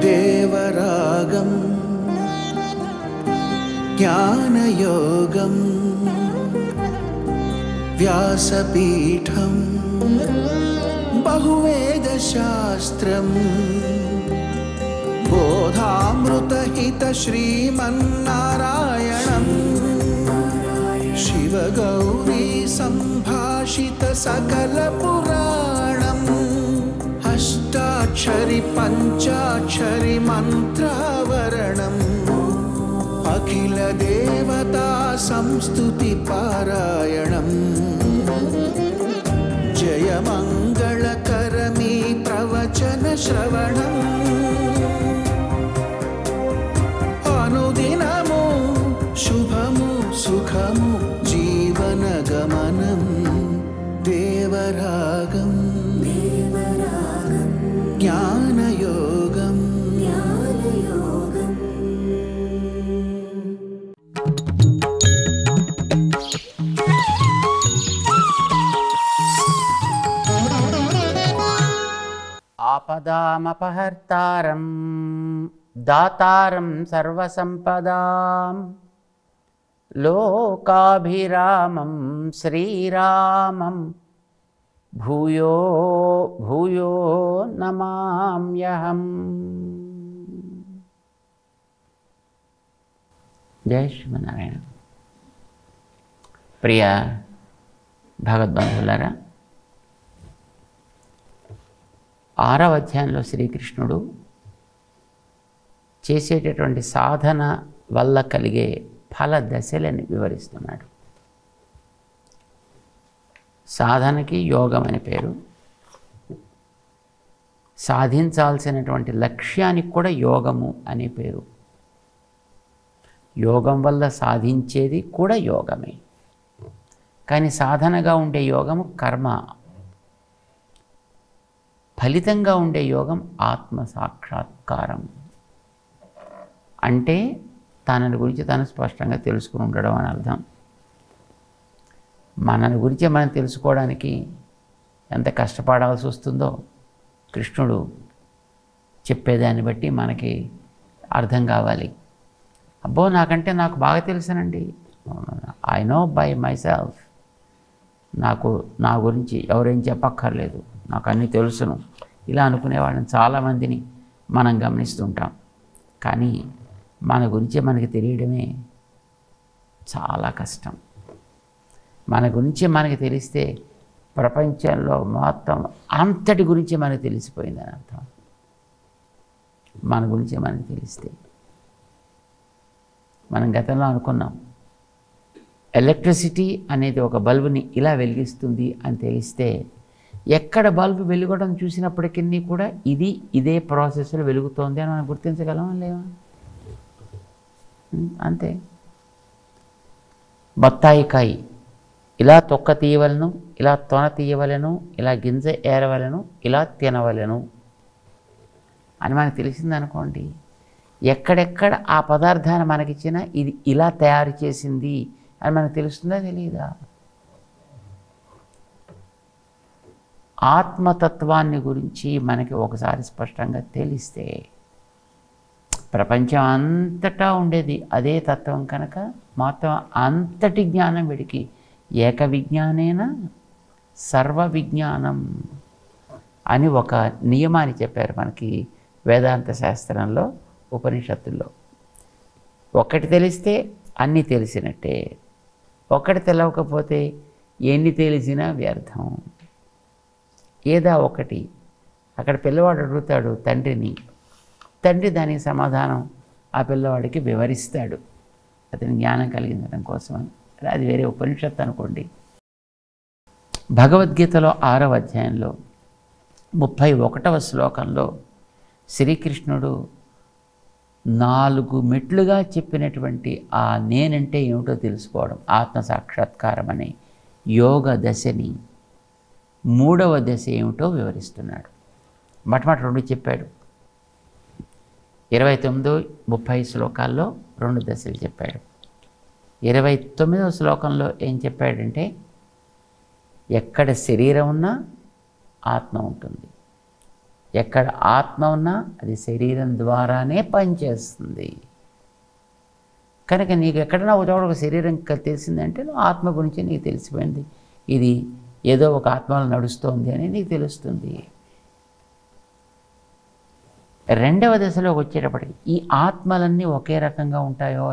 దేవరాగం జ్ఞానయోగం వ్యాసపీఠం బహువేదశాస్త్రం బోధామృతహిత శ్రీమన్నారాయణం శివగౌరీ సంభాషిత సకల పురాణం అష్టాక్షరి పంచాక్షరి మంత్రావరణం అఖిల దేవతా సంస్తుతి పారాయణం జయ మంగళకరమీ ప్రవచన శ్రవణం అనుదినము శుభము సుఖము జీవన గమనం దేవరాగం జ్ఞానయోగం ఆపదామపహర్తారం దాతారం సర్వసంపదాం లోకాభిరామం శ్రీరామం భూయో భూయో నమామ్యహం. జై శ్రీమన్నారాయణ. ప్రియ భగవద్బంధువులారా, 6వ అధ్యాయంలో శ్రీకృష్ణుడు చేసేటటువంటి సాధన వల్ల కలిగే ఫల దశలని వివరిస్తున్నాడు. సాధనకి యోగం అని పేరు. సాధించాల్సినటువంటి లక్ష్యానికి కూడా యోగము అనే పేరు. యోగం వల్ల సాధించేది కూడా యోగమే. కానీ సాధనగా ఉండే యోగము కర్మ, ఫలితంగా ఉండే యోగం ఆత్మ సాక్షాత్కారం. అంటే తనని గురించి తను స్పష్టంగా తెలుసుకుని ఉండడం అని అర్థం. మనని గురించి మనం తెలుసుకోవడానికి ఎంత కష్టపడాల్సి వస్తుందో కృష్ణుడు చెప్పేదాన్ని బట్టి మనకి అర్థం కావాలి. అబ్బో నాకంటే నాకు బాగా తెలుసునండి, I know by myself, నా గురించి ఎవరేం చెప్పక్కర్లేదు, నాకు అన్నీ తెలుసును, ఇలా అనుకునే వాళ్ళని చాలామందిని మనం గమనిస్తుంటాం. కానీ మన గురించి మనకి తెలియడమే చాలా కష్టం. మన గురించి మనకి తెలిస్తే ప్రపంచంలో మొత్తం అంతటి గురించి మనకు తెలిసిపోయిందని అర్థం. మన గురించి మనకు తెలిస్తే, మనం గతంలో అనుకున్నాం ఎలక్ట్రిసిటీ అనేది ఒక బల్బుని ఇలా వెలిగిస్తుంది అని తెలిస్తే ఎక్కడ బల్బు వెలుగడం చూసినప్పటికీ కూడా ఇదే ప్రాసెస్లో వెలుగుతోంది అని మనం గుర్తించగలమా లేవా? అంతే. బత్తాయికాయ ఇలా తొక్క తీయవలను, ఇలా తొన తీయవలను, ఇలా గింజ ఏరవలను, ఇలా తినవలను అని మనకు తెలిసిందనుకోండి, ఎక్కడెక్కడ ఆ పదార్థాన్ని మనకిచ్చినా ఇది ఇలా తయారు చేసింది అని మనకు తెలుస్తుందా తెలియదా? ఆత్మతత్వాన్ని గురించి మనకి ఒకసారి స్పష్టంగా తెలిస్తే ప్రపంచం అంతటా ఉండేది అదే తత్వం కనుక మొత్తం అంతటి జ్ఞానం వీడికి ఏక విజ్ఞానేన సర్వ విజ్ఞానం అని ఒక నియమాన్ని చెప్పారు మనకి వేదాంత శాస్త్రంలో, ఉపనిషత్తుల్లో. ఒకటి తెలిస్తే అన్నీ తెలిసినట్టే, ఒకటి తెలవకపోతే ఎన్ని తెలిసినా వ్యర్థం. ఏదా ఒకటి. అక్కడ పిల్లవాడు అడుగుతాడు తండ్రిని, తండ్రి దానికి సమాధానం ఆ పిల్లవాడికి వివరిస్తాడు, అతని జ్ఞానం కలిగించడం కోసమని. అది వేరే ఉపనిషత్తు అనుకోండి. భగవద్గీతలో 6వ అధ్యాయంలో 31వ శ్లోకంలో శ్రీకృష్ణుడు 4 మెట్లుగా చెప్పినటువంటి ఆ నేనంటే ఏమిటో తెలుసుకోవడం, ఆత్మ సాక్షాత్కారం అనే యోగ దశని 3వ దశ ఏమిటో వివరిస్తున్నాడు. మొట్టమొదటి 2 చెప్పాడు. 29, 30 శ్లోకాల్లో 2 దశలు చెప్పాడు. 29వ శ్లోకంలో ఏం చెప్పాడంటే, ఎక్కడ శరీరం ఉన్నా ఆత్మ ఉంటుంది. ఎక్కడ ఆత్మ ఉన్నా అది శరీరం ద్వారానే పనిచేస్తుంది. కనుక నీకు ఎక్కడైనా ఒక చోట ఒక శరీరం తెలిసిందంటే నువ్వు ఆత్మ గురించి నీకు తెలిసిపోయింది, ఇది ఏదో ఒక ఆత్మలో నడుస్తోంది అని నీకు తెలుస్తుంది. రెండవ దశలోకి వచ్చేటప్పటికి ఈ ఆత్మలన్నీ ఒకే రకంగా ఉంటాయో,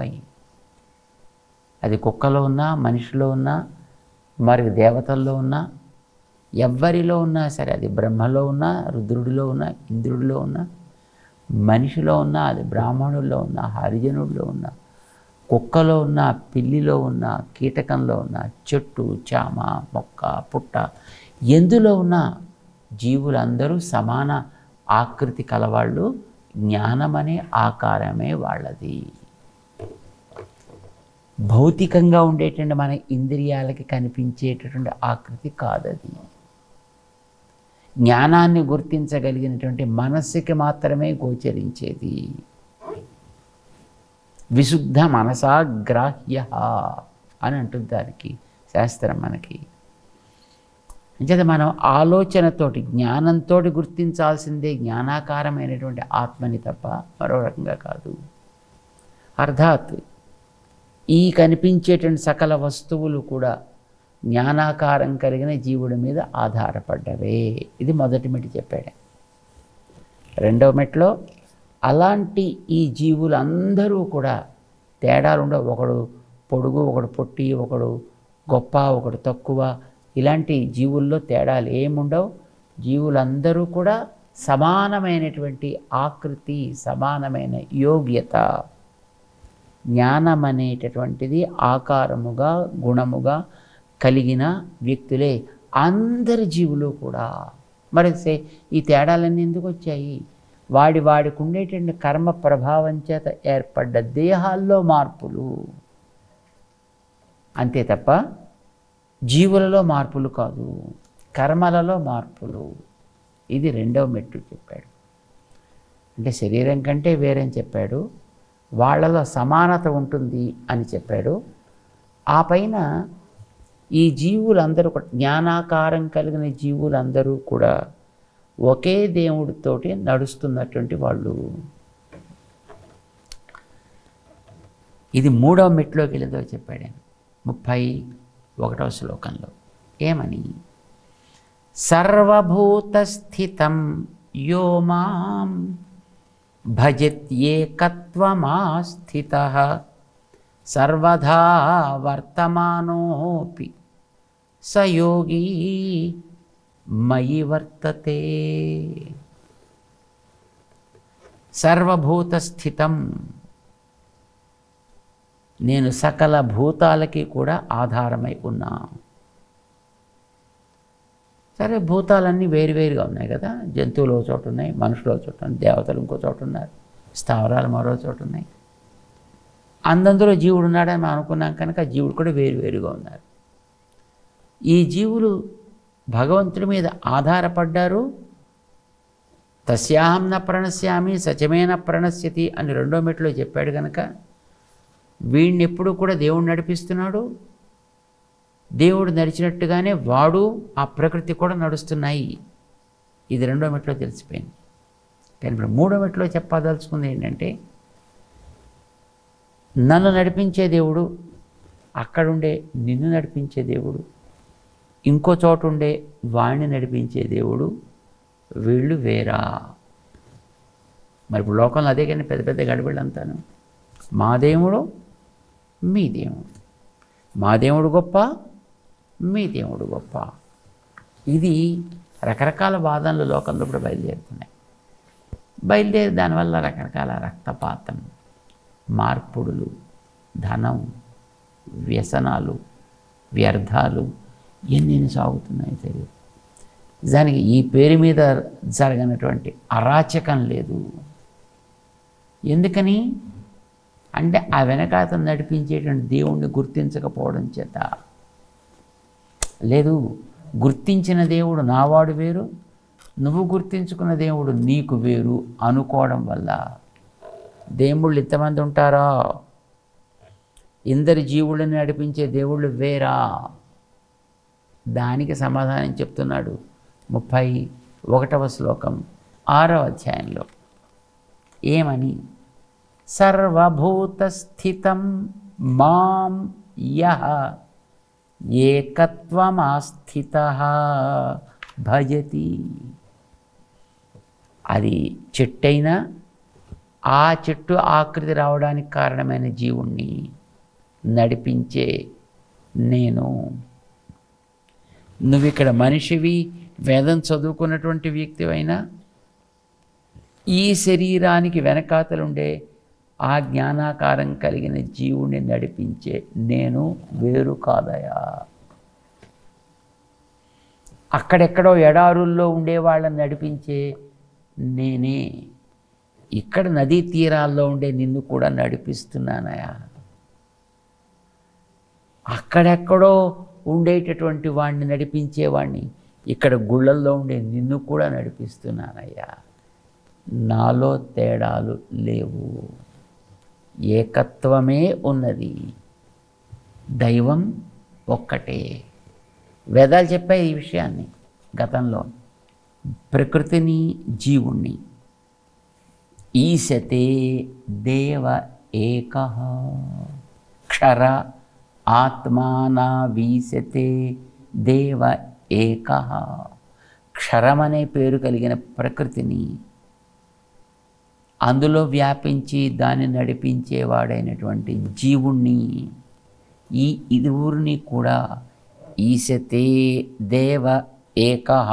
అది కుక్కలో ఉన్నా, మనిషిలో ఉన్నా, మరి దేవతల్లో ఉన్నా, ఎవ్వరిలో ఉన్నా సరే, అది బ్రహ్మలో ఉన్నా, రుద్రుడిలో ఉన్నా, ఇంద్రుడిలో ఉన్నా, మనిషిలో ఉన్నా, అది బ్రాహ్మణుల్లో ఉన్నా, హరిజనుడిలో ఉన్నా, కుక్కలో ఉన్న, పిల్లిలో ఉన్న, కీటకంలో ఉన్న, చెట్టు, చామ, మొక్క, పుట్ట, ఎందులో ఉన్న జీవులందరూ సమాన ఆకృతి కలవాళ్ళు. జ్ఞానం అనే ఆకారమే వాళ్ళది. భౌతికంగా ఉండేటువంటి మన ఇంద్రియాలకి కనిపించేటటువంటి ఆకృతి కాదది. జ్ఞానాన్ని గుర్తించగలిగినటువంటి మనస్సుకి మాత్రమే గోచరించేది. విశుద్ధ మనసా గ్రాహ్య అని అంటుంది దానికి శాస్త్రం మనకి. అంచేత మనం ఆలోచనతోటి, జ్ఞానంతో గుర్తించాల్సిందే జ్ఞానాకారమైనటువంటి ఆత్మని తప్ప మరో రకంగా కాదు. అర్థాత్ ఈ కనిపించేటువంటి సకల వస్తువులు కూడా జ్ఞానాకారం కలిగిన జీవుడి మీద ఆధారపడ్డవే. ఇది మొదటి మెట్టు చెప్పాడు. రెండవ మెట్లో అలాంటి ఈ జీవులందరూ కూడా తేడాలు ఉండవు. ఒకడు పొడుగు, ఒకడు పొట్టి, ఒకడు గొప్ప, ఒకడు తక్కువ, ఇలాంటి జీవుల్లో తేడాలు ఏముండవు. జీవులందరూ కూడా సమానమైనటువంటి ఆకృతి, సమానమైన యోగ్యత, జ్ఞానం అనేటటువంటిది ఆకారముగా, గుణముగా కలిగిన వ్యక్తులే అందరి జీవులు కూడా. మరి ఈ తేడాలన్నీ ఎందుకు వచ్చాయి? వాడికి ఉండేటువంటి కర్మ ప్రభావం చేత ఏర్పడ్డ దేహాల్లో మార్పులు అంతే తప్ప జీవులలో మార్పులు కాదు, కర్మలలో మార్పులు. ఇది రెండవ మెట్టు చెప్పాడు. అంటే శరీరం కంటే వేరేని చెప్పాడు, వాళ్ళలో సమానత ఉంటుంది అని చెప్పాడు. ఆ పైన ఈ జీవులందరూ కూడా, జ్ఞానాకారం కలిగిన జీవులందరూ కూడా ఒకే దేవుడితోటి నడుస్తున్నటువంటి వాళ్ళు. ఇది మూడవ మెట్లోకి వెళ్ళేదో చెప్పాడు 31వ శ్లోకంలో. ఏమని? సర్వభూతస్థితం యో మాం భజత్యేకత్వమాస్థితః సర్వదా వర్తమానోపి స యోగీ మయి వర్తతే. సర్వభూతస్థితం, నేను సకల భూతాలకి కూడా ఆధారమై ఉన్నా. సరే, భూతాలన్నీ వేరువేరుగా ఉన్నాయి కదా. జంతువులు ఒక చోట ఉన్నాయి, మనుషులు ఒక చోట ఉన్నాయి, దేవతలు ఇంకో చోట ఉన్నారు, స్థావరాలు మరో చోట ఉన్నాయి. అందరిలో జీవుడు ఉన్నాడని మనం అనుకున్నాం కనుక జీవుడు కూడా వేరువేరుగా ఉన్నారు. ఈ జీవులు భగవంతుడి మీద ఆధారపడ్డారు. తస్యాహం న ప్రణశ్యామి సచమేన ప్రణశ్యతి అని రెండో మెట్లో చెప్పాడు కనుక వీడిని ఎప్పుడు కూడా దేవుడు నడిపిస్తున్నాడు. దేవుడు నడిచినట్టుగానే వాడు, ఆ ప్రకృతి కూడా నడుస్తున్నాయి. ఇది రెండో మెట్లో తెలిసిపోయింది. కానీ ఇప్పుడు మూడో మెట్లో చెప్పదలుచుకుంది ఏంటంటే, నన్ను నడిపించే దేవుడు, అక్కడుండే నిన్ను నడిపించే దేవుడు, ఇంకో చోటు ఉండే వాణ్ణి నడిపించే దేవుడు, వీళ్ళు వేరా. మరి ఇప్పుడు లోకంలో అదే కానీ పెద్ద పెద్ద గడిబిళ్ళు అంతాను. మా దేవుడు, మీ దేవుడు, మా దేవుడు గొప్ప, మీ దేవుడు గొప్ప. ఇది రకరకాల వాదనలు లోకంలో ఇప్పుడు బయలుదేరుతున్నాయి. బయలుదేరి దానివల్ల రకరకాల రక్తపాతం, మార్పుడులు, ధనం, వ్యసనాలు, వ్యర్థాలు ఎన్ని సాగుతున్నాయి తెలియదు. దానికి ఈ పేరు మీద జరగనటువంటి అరాచకం లేదు. ఎందుకని అంటే ఆ వెనకాతను నడిపించేటువంటి దేవుణ్ణి గుర్తించకపోవడం చేత. లేదు, గుర్తించిన దేవుడు నావాడు వేరు, నువ్వు గుర్తించుకున్న దేవుడు నీకు వేరు అనుకోవడం వల్ల. దేవుళ్ళు ఇంతమంది ఉంటారా? ఇందరి జీవులను నడిపించే దేవుళ్ళు వేరా? దానికి సమాధానం చెప్తున్నాడు. 31వ శ్లోకం 6వ అధ్యాయంలో ఏమని? సర్వభూతస్థితం మాం యః ఏకత్వమాస్థితః భజతి. అది చెట్టైనా ఆ చెట్టు ఆకృతి రావడానికి కారణమైన జీవుణ్ణి నడిపించే నేను. నువ్వు ఇక్కడ మనిషివి, వేదం చదువుకున్నటువంటి వ్యక్తివైనా ఈ శరీరానికి వెనకాతలుండే ఆ జ్ఞానాకారం కలిగిన జీవుణ్ణి నడిపించే నేను వేరు కాదయా. అక్కడెక్కడో ఎడారుల్లో ఉండే వాళ్ళని నడిపించే నేనే ఇక్కడ నదీ తీరాల్లో ఉండే నిన్ను కూడా నడిపిస్తున్నానయా. అక్కడెక్కడో ఉండేటటువంటి వాడిని నడిపించేవాడిని ఇక్కడ గుళ్ళల్లో ఉండే నిన్ను కూడా నడిపిస్తున్నానయ్యా. నాలో తేడాలు లేవు, ఏకత్వమే ఉన్నది, దైవం ఒక్కటే. వేదాలు చెప్పాయి ఈ విషయాన్ని గతంలో. ప్రకృతిని, జీవుణ్ణి. ఈశతే దేవ ఏకః క్షర ఆత్మానా వీశతే దేవ ఏకః. క్షరమనే పేరు కలిగిన ప్రకృతిని, అందులో వ్యాపించి దాన్ని నడిపించేవాడైనటువంటి జీవుణ్ణి, ఈ ఇరువురిని కూడా ఈశతే దేవ ఏకః,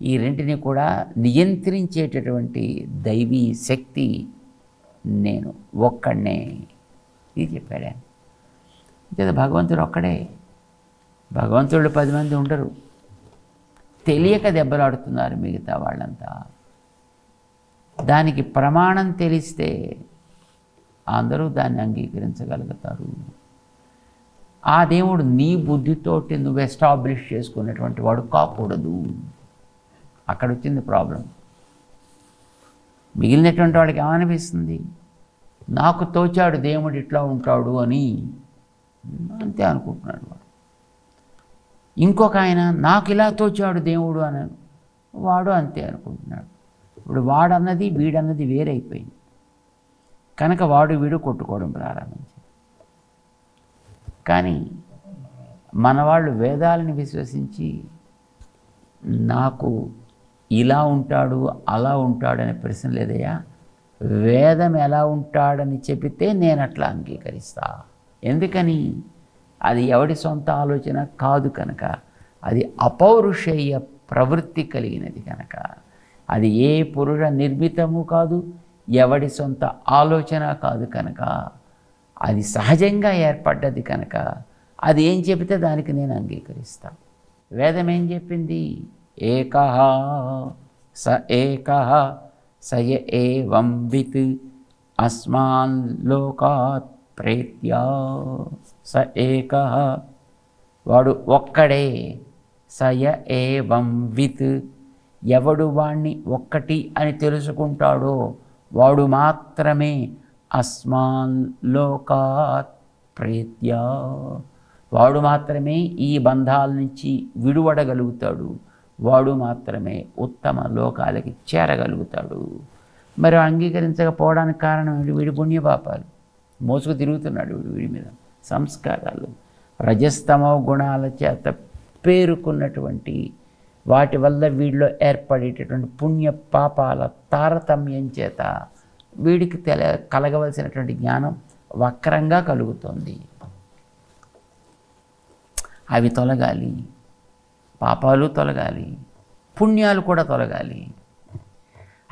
ఈ రెంటిని కూడా నియంత్రించేటటువంటి దైవీ శక్తి నేను ఒక్కడే. ఇది చెప్పాడు. అంతే, భగవంతుడు ఒక్కడే. భగవంతుడు 10 మంది ఉండరు. తెలియక దెబ్బలాడుతున్నారు మిగతా వాళ్ళంతా. దానికి ప్రమాణం తెలిస్తే అందరూ దాన్ని అంగీకరించగలుగుతారు. ఆ దేవుడు నీ బుద్ధితోటి నువ్వు ఎస్టాబ్లిష్ చేసుకున్నటువంటి వాడు కాకూడదు. అక్కడ వచ్చింది ప్రాబ్లం. మిగిలినటువంటి వాడికి ఏమనిపిస్తుంది? నాకు తోచాడు దేవుడు ఇట్లా ఉంటాడు అని అంతే అనుకుంటున్నాడు వాడు. ఇంకొక ఆయన నాకు ఇలా తోచాడు దేవుడు అని వాడు అంతే అనుకుంటున్నాడు. ఇప్పుడు వాడన్నది వీడన్నది వేరైపోయింది కనుక వాడు వీడు కొట్టుకోవడం ప్రారంభించారు. కానీ మన వాళ్ళు వేదాలని విశ్వసించి నాకు ఇలా ఉంటాడు అలా ఉంటాడనే ప్రశ్న లేదయ్యా. వేదం ఎలా ఉంటాడని చెబితే నేను అట్లా అంగీకరిస్తా. ఎందుకని? అది ఎవడి సొంత ఆలోచన కాదు కనుక, అది అపౌరుషేయ ప్రవృత్తి కలిగినది కనుక, అది ఏ పురుష నిర్మితము కాదు, ఎవడి సొంత ఆలోచన కాదు కనుక, అది సహజంగా ఏర్పడ్డది కనుక అది ఏం చెబితే దానికి నేను అంగీకరిస్తా. వేదం ఏం చెప్పింది? ఏకః స ఏకః సయ ఏవం విత్ అస్మాన్ లోకాత్ ప్రేత్యా. స ఏకః, వాడు ఒక్కడే. సయ ఏవం విత్, ఎవడు వాణ్ణి ఒక్కటి అని తెలుసుకుంటాడో వాడు మాత్రమే అస్మాన్ లోకాత్ ప్రేత్యా, వాడు మాత్రమే ఈ బంధాల నుంచి విడువడగలుగుతాడు. వాడు మాత్రమే ఉత్తమ లోకాలకి చేరగలుగుతాడు. మరి అంగీకరించకపోవడానికి కారణం వీడి పుణ్యపాపాలు మోసుకు తిరుగుతున్నాడు. వీడి మీద సంస్కారాలు, రజస్తమో గుణాల చేత పేరుకున్నటువంటి వాటి వల్ల వీడిలో ఏర్పడేటటువంటి పుణ్య పాపాల తారతమ్యం చేత వీడికి కలగవలసినటువంటి జ్ఞానం వక్రంగా కలుగుతోంది. అవి తొలగాలి, పాపాలు తొలగాలి, పుణ్యాలు కూడా తొలగాలి.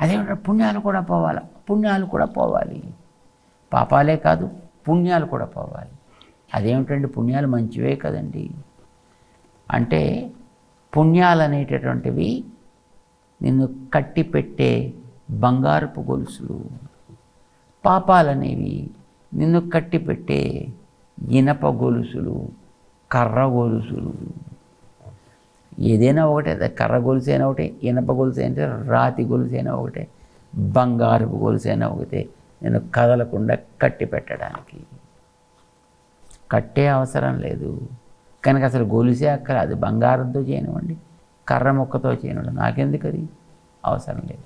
అదేమంటారు? పుణ్యాలు కూడా పోవాలి, పుణ్యాలు కూడా పోవాలి. పాపాలే కాదు పుణ్యాలు కూడా పోవాలి. అదేమిటండి? పుణ్యాలు మంచివే కదండి. అంటే పుణ్యాలు అనేటటువంటివి నిన్ను కట్టి పెట్టే బంగారపు గొలుసులు, పాపాలనేవి నిన్ను కట్టి పెట్టే ఇనప గొలుసులు, కర్ర గొలుసులు. ఏదైనా ఒకటే, కర్ర గొలుసు అయినా ఒకటే, ఇనప గొలుసు అయినా, రాతి గొలుసు అయినా ఒకటే, బంగారపు గొలుసు అయినా ఒకటే, నేను కదలకుండా కట్టి పెట్టడానికి. కట్టే అవసరం లేదు కనుక అసలు గొలుసే అక్కర. అది బంగారంతో చేయనివ్వండి, కర్ర ముక్కతో చేయనుడు నాకెందుకు, అది అవసరం లేదు.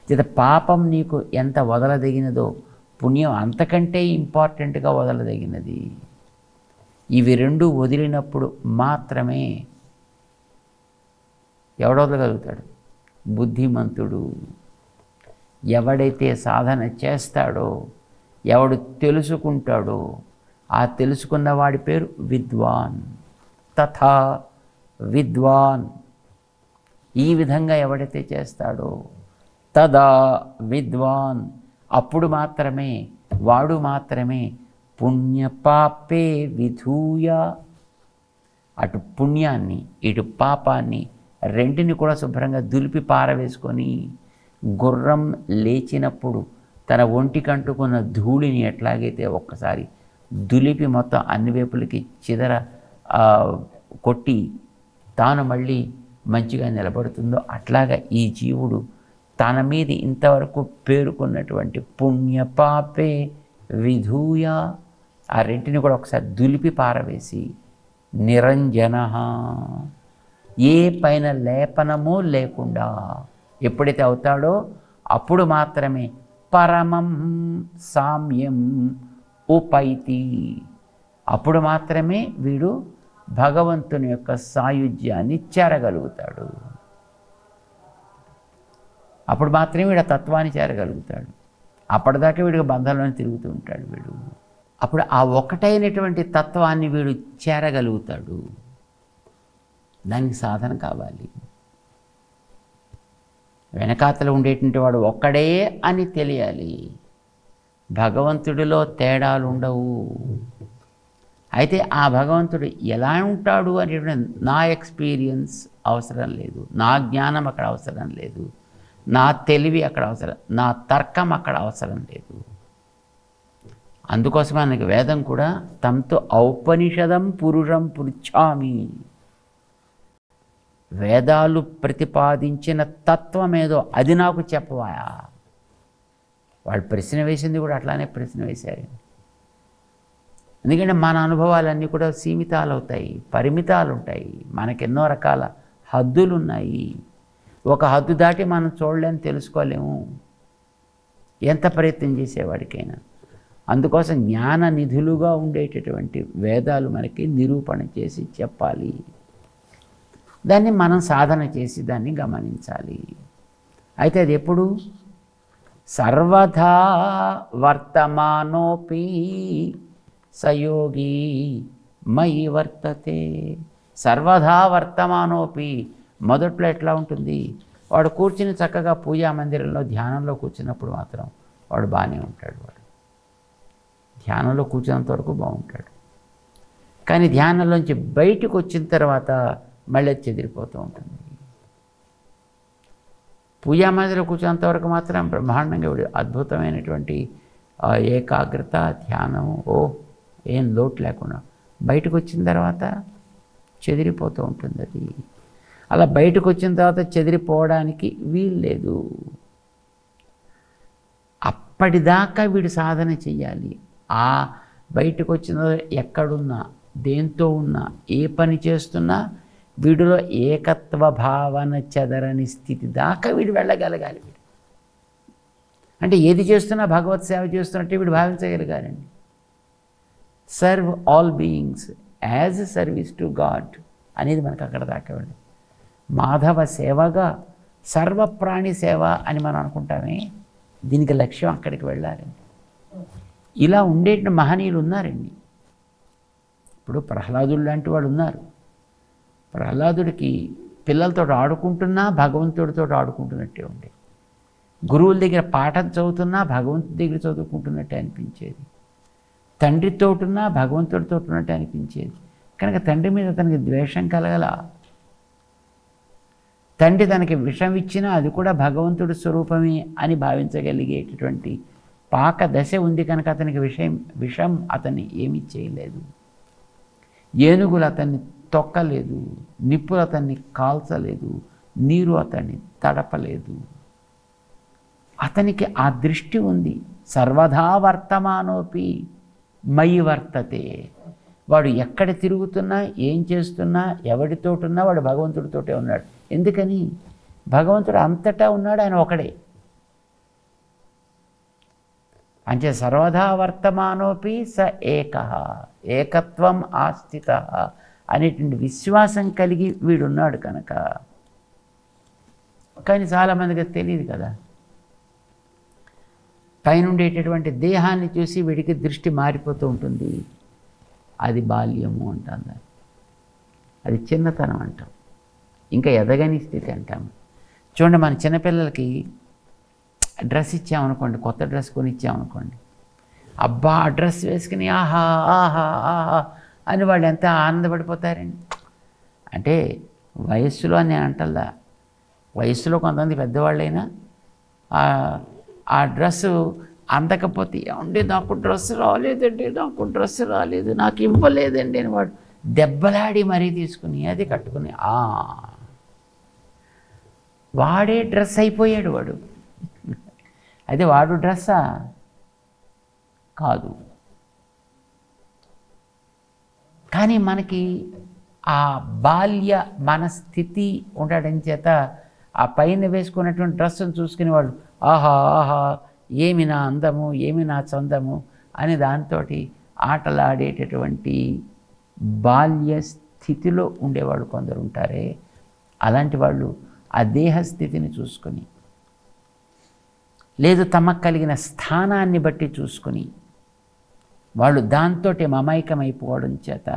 చేత పాపం నీకు ఎంత వదలదగినదో పుణ్యం అంతకంటే ఇంపార్టెంట్గా వదలదగినది. ఇవి రెండు వదిలినప్పుడు మాత్రమే ఎవడు వదలగలుగుతాడు? బుద్ధిమంతుడు. ఎవడైతే సాధన చేస్తాడో, ఎవడు తెలుసుకుంటాడో, ఆ తెలుసుకున్న వాడి పేరు విద్వాన్. తథా విద్వాన్. ఈ విధంగా ఎవడైతే చేస్తాడో తదా విద్వాన్, అప్పుడు మాత్రమే వాడు మాత్రమే పుణ్యపాపే విధూయ, అటు పుణ్యాన్ని ఇటు పాపాన్ని రెంటిని కూడా శుభ్రంగా దులిపి పారవేసుకొని, గుర్రం లేచినప్పుడు తన ఒంటికంటుకున్న ధూళిని ఎట్లాగైతే ఒక్కసారి దులిపి మొత్తం అన్ని వైపులకి కొట్టి తాను మళ్ళీ మంచిగా నిలబడుతుందో, అట్లాగా ఈ జీవుడు తన మీద ఇంతవరకు పేరుకున్నటువంటి పుణ్యపాపే విధూయ, ఆ రెంటిని కూడా ఒకసారి దులిపి పారవేసి, నిరంజన, ఏ పైన లేపనము లేకుండా ఎప్పుడైతే అవుతాడో అప్పుడు మాత్రమే పరమం సామ్యం ఉపైతి, అప్పుడు మాత్రమే వీడు భగవంతుని యొక్క సాయుధ్యాన్ని చేరగలుగుతాడు. అప్పుడు మాత్రమే వీడు ఆ తత్వాన్ని చేరగలుగుతాడు. అప్పటిదాకా వీడికి బంధాలను తిరుగుతూ ఉంటాడు వీడు. అప్పుడు ఆ ఒకటైనటువంటి తత్వాన్ని వీడు చేరగలుగుతాడు. దానికి సాధన కావాలి. వెనకాతలు ఉండేటువంటి వాడు ఒక్కడే అని తెలియాలి. భగవంతుడిలో తేడాలు ఉండవు. అయితే ఆ భగవంతుడు ఎలా ఉంటాడు అనేటువంటి నా ఎక్స్పీరియన్స్ అవసరం లేదు, నా జ్ఞానం అక్కడ అవసరం లేదు, నా తెలివి అక్కడ అవసరం, నా తర్కం అక్కడ అవసరం లేదు. అందుకోసం మనకి వేదం కూడా తంతో ఔపనిషదం పురుషం పృచ్ఛామి, వేదాలు ప్రతిపాదించిన తత్వమేదో అది నాకు చెప్పవా. వాళ్ళు ప్రశ్న వేసింది కూడా అట్లానే ప్రశ్న వేశారు. ఎందుకంటే మన అనుభవాలన్నీ కూడా సీమితాలు అవుతాయి, పరిమితాలు ఉంటాయి, మనకెన్నో రకాల హద్దులు ఉన్నాయి. ఒక హద్దు దాటి మనం చూడలేని తెలుసుకోలేము ఎంత ప్రయత్నం చేసేవాడికైనా. అందుకోసం జ్ఞాన నిధులుగా ఉండేటటువంటి వేదాలు మనకి నిరూపణ చేసి చెప్పాలి. దాన్ని మనం సాధన చేసి దాన్ని గమనించాలి. అయితే అది ఎప్పుడు? సర్వదా వర్తమానోపి సయోగి మయి వర్తతే. సర్వదా వర్తమానోపి, మొదట్లో ఎట్లా ఉంటుంది? వాడు కూర్చుని చక్కగా పూజా మందిరంలో ధ్యానంలో కూర్చున్నప్పుడు మాత్రం వాడు బాగానే ఉంటాడు. వాడు ధ్యానంలో కూర్చున్నంత వరకు బాగుంటాడు. కానీ ధ్యానంలోంచి బయటకు వచ్చిన తర్వాత మళ్ళీ చెదిరిపోతూ ఉంటుంది. పూజా మందిరంలో కూర్చున్నంతవరకు మాత్రం బ్రహ్మాండంగా అద్భుతమైనటువంటి ఏకాగ్రత, ధ్యానం, ఏం లోటు లేకుండా. బయటకు వచ్చిన తర్వాత చెదిరిపోతూ ఉంటుంది అది. అలా బయటకు వచ్చిన తర్వాత చెదిరిపోవడానికి వీలు లేదు. అప్పటిదాకా వీడు సాధన చెయ్యాలి. ఆ బయటకు వచ్చిన ఎక్కడున్నా, దేంతో ఉన్నా, ఏ పని చేస్తున్నా వీడిలో ఏకత్వ భావన చెదరని స్థితి దాకా వీడు వెళ్ళగలగాలి. వీడు అంటే ఏది చేస్తున్నా భగవత్ సేవ చేస్తున్నట్టే వీడు భావించగలగాలండి. Serve all beings as a service to God అనేది మనకు అక్కడ దాకా వెళ్ళి, మాధవ సేవగా సర్వప్రాణి సేవ అని మనం అనుకుంటామే, దీనికి లక్ష్యం అక్కడికి వెళ్ళాలండి. ఇలా ఉండేటి మహనీయులు ఉన్నారండి. ఇప్పుడు ప్రహ్లాదుడు లాంటి వాడు ఉన్నారు. ప్రహ్లాదుడికి పిల్లలతో ఆడుకుంటున్నా భగవంతుడితో ఆడుకుంటున్నట్టే ఉండే, గురువుల దగ్గర పాఠం చదువుతున్నా భగవంతుడి దగ్గర చదువుకుంటున్నట్టే అనిపించేది, తండ్రితోటున్నా భగవంతుడితో ఉన్నట్టే అనిపించేది. కనుక తండ్రి మీద తనకి ద్వేషం కలగల. తండ్రి తనకి విషం ఇచ్చినా అది కూడా భగవంతుడి స్వరూపమే అని భావించగలిగేటటువంటి పాక దశ ఉంది. కనుక అతనికి విషం అతన్ని ఏమీ చేయలేదు. ఏనుగులు అతన్ని తొక్కలేదు, నిప్పులు అతన్ని కాల్చలేదు, నీరు అతన్ని తడపలేదు. అతనికి ఆ దృష్టి ఉంది. సర్వదా వర్తమానోపి మయి వర్తతే. వాడు ఎక్కడ తిరుగుతున్నా, ఏం చేస్తున్నా, ఎవడితోటున్నా వాడు భగవంతుడితోటే ఉన్నాడు. ఎందుకని? భగవంతుడు అంతటా ఉన్నాడు, ఆయన ఒకడే. అంటే సర్వదా వర్తమానోపి స ఏకః, ఏకత్వం ఆస్థితః అనేటువంటి విశ్వాసం కలిగి వీడున్నాడు కనుక. కానీ చాలామందికి తెలియదు కదా. పైన ఉండేటటువంటి దేహాన్ని చూసి వీడికి దృష్టి మారిపోతూ ఉంటుంది. అది బాల్యము అంటాం, అది చిన్నతనం అంటాం, ఇంకా ఎదగని స్థితి అంటాం. చూడండి, మన చిన్నపిల్లలకి డ్రెస్ ఇచ్చామనుకోండి, కొత్త డ్రెస్ కొని ఇచ్చామనుకోండి, అబ్బా ఆ డ్రెస్ వేసుకుని ఆహా ఆహా ఆహా అని వాళ్ళు ఎంత ఆనందపడిపోతారండి. అంటే వయస్సులో అని అంటల్లా, వయస్సులో కొంతమంది పెద్దవాళ్ళైనా ఆ డ్రెస్సు అందకపోతే, ఏమండి నాకు డ్రెస్ రాలేదండి, నాకు డ్రెస్ రాలేదు, నాకు ఇవ్వలేదండి అని వాడు దెబ్బలాడి మరీ తీసుకుని అది కట్టుకుని వాడే డ్రెస్ అయిపోయాడు వాడు. అయితే వాడు డ్రెస్సా? కాదు. కానీ మనకి ఆ బాల్య మనస్థితి ఉండడం చేత ఆ పైన వేసుకున్నటువంటి డ్రెస్సును చూసుకుని వాళ్ళు ఆహా ఆహా ఏమి నా అందము, ఏమి నా చందము అని దాంతో ఆటలాడేటటువంటి బాల్య స్థితిలో ఉండేవాళ్ళు కొందరు ఉంటారే, అలాంటి వాళ్ళు ఆ దేహస్థితిని చూసుకొని, లేదు తమకు కలిగిన స్థానాన్ని బట్టి చూసుకొని వాళ్ళు దాంతో మమైకమైపోవడం చేత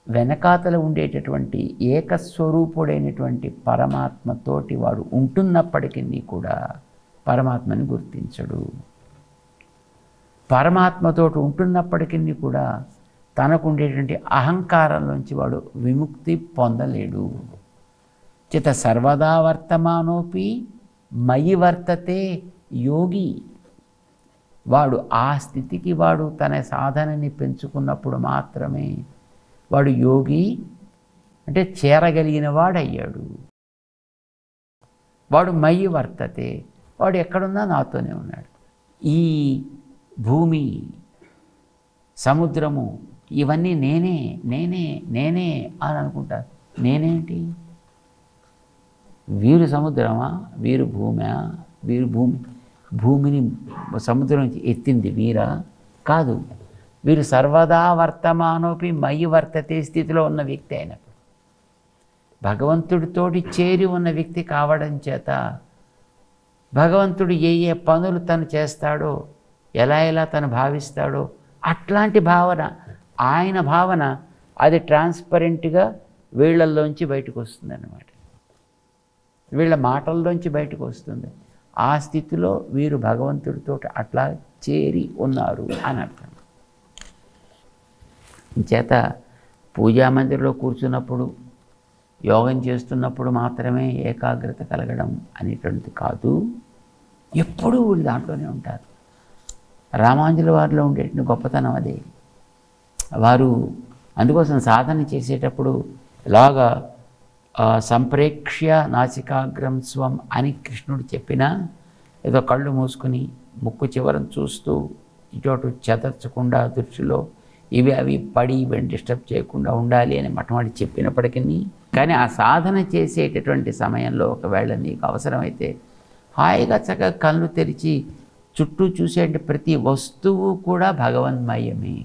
వెనకాతల ఉండేటటువంటి ఏకస్వరూపుడైనటువంటి పరమాత్మతోటి వాడు ఉంటున్నప్పటికీ కూడా పరమాత్మని గుర్తించడు. పరమాత్మతోటి ఉంటున్నప్పటికీ కూడా తనకు ఉండేటువంటి అహంకారంలోంచి వాడు విముక్తి పొందలేడు. చేత సర్వదా వర్తమానోపి మయి వర్తతే యోగి. వాడు ఆ స్థితికి వాడు తన సాధనని పెంచుకున్నప్పుడు మాత్రమే వాడు యోగి, అంటే చేరగలిగిన వాడయ్యాడు. వాడు మయి వర్తతే, వాడు ఎక్కడున్నా నాతోనే ఉన్నాడు. ఈ భూమి, సముద్రము ఇవన్నీ నేనే నేనే నేనే అని అనుకుంటారు. నేనేంటి? వీరు సముద్రమా, వీరు భూమా, వీరు భూమిని సముద్రం నుంచి ఎత్తింది వీరా? కాదు. వీరు సర్వదా వర్తమానోపి మయి వర్తతే స్థితిలో ఉన్న వ్యక్తి అయినప్పుడు, భగవంతుడితోటి చేరి ఉన్న వ్యక్తి కావడం చేత భగవంతుడు ఏ ఏ పనులు తను చేస్తాడో, ఎలా ఎలా తను భావిస్తాడో అట్లాంటి భావన, ఆయన భావన అది ట్రాన్స్పరెంట్గా వీళ్ళల్లోంచి బయటకు వస్తుంది అన్నమాట. వీళ్ళ మాటల్లోంచి బయటకు వస్తుంది. ఆ స్థితిలో వీరు భగవంతుడితో అట్లా చేరి ఉన్నారు అని అర్థం. చేత పూజామందిరంలో కూర్చున్నప్పుడు, యోగం చేస్తున్నప్పుడు మాత్రమే ఏకాగ్రత కలగడం అనేటువంటిది కాదు, ఎప్పుడూ వీళ్ళు దాంట్లోనే ఉంటారు. రామాంజుల వారిలో ఉండేటువంటి గొప్పతనం అదే. వారు అందుకోసం సాధన చేసేటప్పుడు ఇలాగా సంప్రేక్ష్య నాసికాగ్రం స్వం అని కృష్ణుడు చెప్పినా, ఏదో కళ్ళు మూసుకుని ముక్కు చివరను చూస్తూ ఇటు చెదర్చకుండా దృష్టిలో ఇవి అవి పడి ఇవన్నీ డిస్టర్బ్ చేయకుండా ఉండాలి అని మఠమాడి చెప్పినప్పటికీ, కానీ ఆ సాధన చేసేటటువంటి సమయంలో ఒకవేళ నీకు అవసరమైతే హాయిగా చక్కగా కళ్ళు తెరిచి చుట్టూ చూసే ప్రతి వస్తువు కూడా భగవన్మయమే.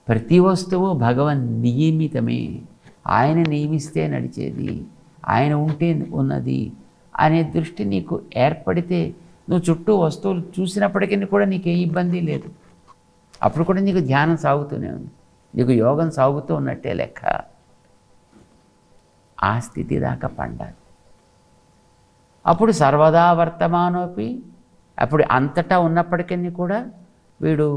ప్రతి వస్తువు భగవన్ నియమితమే. ఆయన నియమిస్తే నడిచేది, ఆయన ఉంటే ఉన్నది అనే దృష్టి నీకు ఏర్పడితే నువ్వు చుట్టూ వస్తువులు చూసినప్పటికీ కూడా నీకే ఇబ్బంది లేదు. అప్పుడు కూడా నీకు ధ్యానం సాగుతూనే ఉంది, నీకు యోగం సాగుతూ ఉన్నట్టే లెక్క. ఆ స్థితి దాకా పండాలి. అప్పుడు సర్వదా వర్తమానోపి, అప్పుడు అంతటా ఉన్నప్పటికీ కూడా వీడు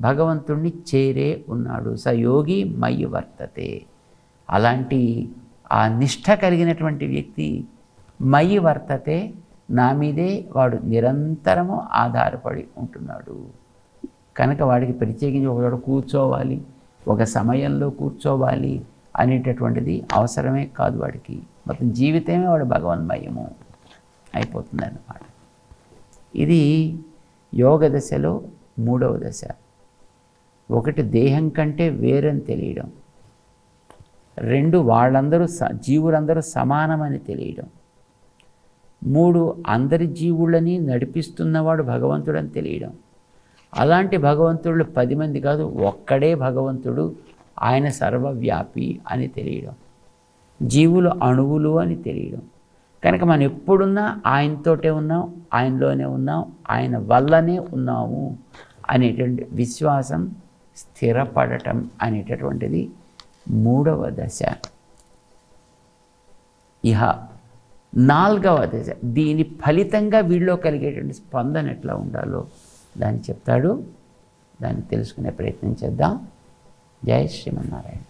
భగవంతుణ్ణి చేరే ఉన్నాడు. స యోగి మయి వర్తతే. అలాంటి ఆ నిష్ఠ కలిగినటువంటి వ్యక్తి మయి వర్తతే, నా మీదే వాడు నిరంతరము ఆధారపడి ఉంటున్నాడు కనుక వాడికి ప్రత్యేకించి ఒకడు కూర్చోవాలి, ఒక సమయంలో కూర్చోవాలి అనేటటువంటిది అవసరమే కాదు. వాడికి మొత్తం జీవితమే వాడు భగవన్మయము అయిపోతుంది అన్నమాట. ఇది యోగ దశలో మూడవ దశ. ఒకటి దేహం కంటే వేరని తెలియడం, 2 వాళ్ళందరూ జీవులందరూ సమానమని తెలియడం. 3 అందరి జీవులని నడిపిస్తున్నవాడు భగవంతుడని తెలియడం. అలాంటి భగవంతుడు 10 మంది కాదు, ఒక్కడే భగవంతుడు, ఆయన సర్వవ్యాపి అని తెలియడం. జీవులు అణువులు అని తెలియడం. కనుక మనం ఎప్పుడున్నా ఆయనతోటే ఉన్నాం, ఆయనలోనే ఉన్నాం, ఆయన వల్లనే ఉన్నాము అనేటువంటి విశ్వాసం స్థిరపడటం అనేటటువంటిది 3వ దశ. ఇహ 4వ దశ, దీని ఫలితంగా వీళ్ళలో కలిగేటువంటి స్పందన ఎట్లా ఉండాలో దాన్ని చెప్తాడు. దాన్ని తెలుసుకునే ప్రయత్నం చేద్దాం. జై శ్రీమన్నారాయణ.